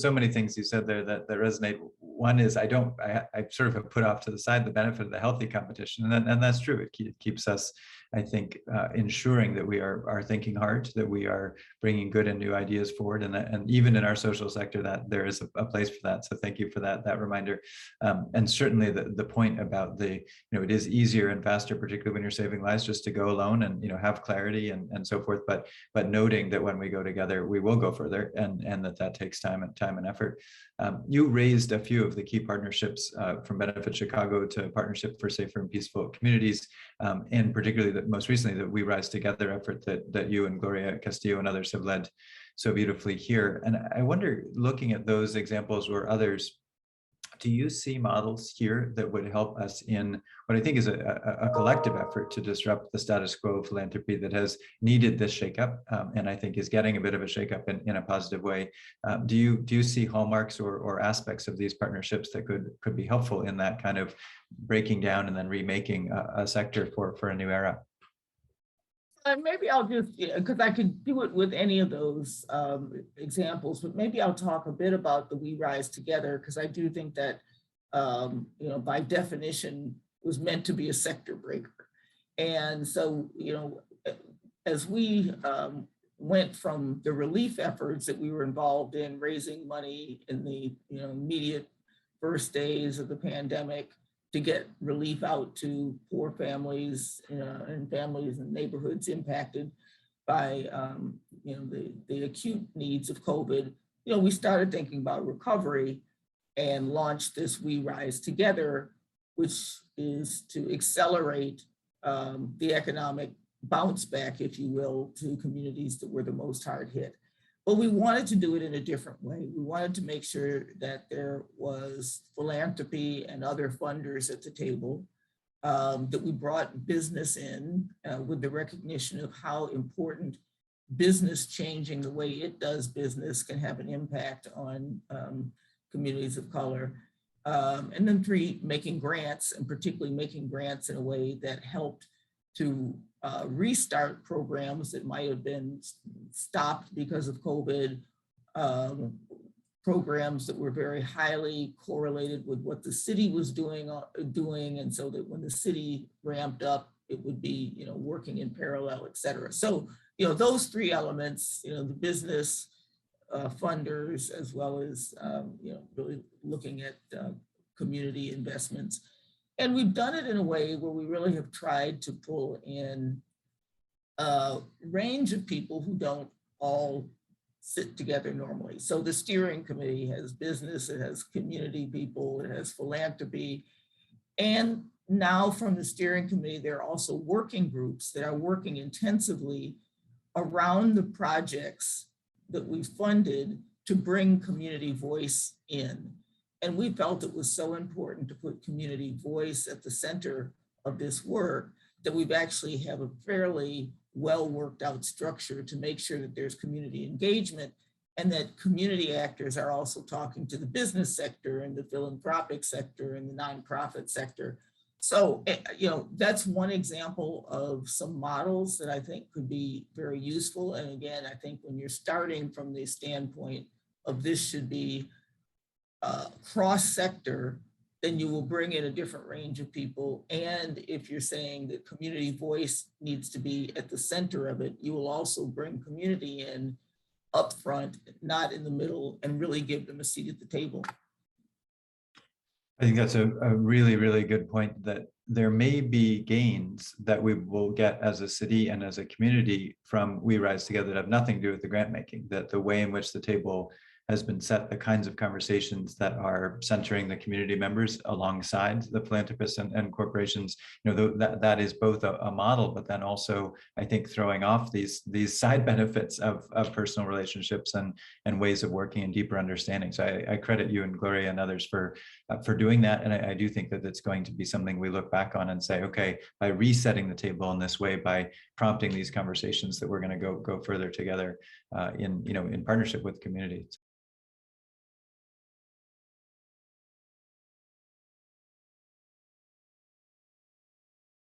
So many things you said there that resonate. One is I sort of have put off to the side the benefit of the healthy competition, and that's true. It keeps us, I think, ensuring that we are thinking hard, that we are bringing good and new ideas forward, and even in our social sector, that there is a place for that. So thank you for that reminder. And certainly the point about it is easier and faster, particularly when you're saving lives, just to go alone and have clarity and so forth. But noting that when we go together, we will go further, and that takes time and effort. You raised a few of the key partnerships from Benefit Chicago to Partnership for Safer and Peaceful Communities, and particularly most recently the We Rise Together effort that you and Gloria Castillo and others have led so beautifully here. And I wonder, looking at those examples or others, do you see models here that would help us in what I think is a collective effort to disrupt the status quo of philanthropy that has needed this shakeup, and I think is getting a bit of a shakeup in a positive way? Do you see hallmarks or aspects of these partnerships that could be helpful in that kind of breaking down and then remaking a sector for a new era? Maybe I'll just, because I could do it with any of those examples, but maybe I'll talk a bit about the We Rise Together, because I do think that, by definition, was meant to be a sector breaker. And so, as we went from the relief efforts that we were involved in, raising money in the immediate first days of the pandemic, to get relief out to poor families, and families and neighborhoods impacted by, the acute needs of COVID. We started thinking about recovery and launched this We Rise Together, which is to accelerate the economic bounce back, if you will, to communities that were the most hard hit. But we wanted to do it in a different way. We wanted to make sure that there was philanthropy and other funders at the table, that we brought business in with the recognition of how important business changing the way it does business can have an impact on communities of color. And then 3, making grants, and particularly making grants in a way that helped to restart programs that might have been stopped because of COVID, programs that were very highly correlated with what the city was doing, and so that when the city ramped up, it would be working in parallel, et cetera. So those 3 elements, the business, funders, as well as really looking at community investments. And we've done it in a way where we really have tried to pull in a range of people who don't all sit together normally. So the steering committee has business, it has community people, it has philanthropy. And now from the steering committee, there are also working groups that are working intensively around the projects that we funded to bring community voice in. And we felt it was so important to put community voice at the center of this work that we've actually have a fairly well worked out structure to make sure that there's community engagement, and that community actors are also talking to the business sector and the philanthropic sector and the nonprofit sector. So, that's one example of some models that I think could be very useful. And again, I think when you're starting from the standpoint of this should be cross-sector, then you will bring in a different range of people. And if you're saying that community voice needs to be at the center of it, you will also bring community in up front, not in the middle, and really give them a seat at the table. I think that's a really, really good point, that there may be gains that we will get as a city and as a community from We Rise Together that have nothing to do with the grant making, that the way in which the table has been set, the kinds of conversations that are centering the community members alongside the philanthropists and corporations, that is both a model, but then also, I think, throwing off these side benefits of personal relationships and ways of working and deeper understanding. So I credit you and Gloria and others for doing that. And I do think that it's going to be something we look back on and say, okay, by resetting the table in this way, by prompting these conversations, that we're going to go further together in partnership with communities.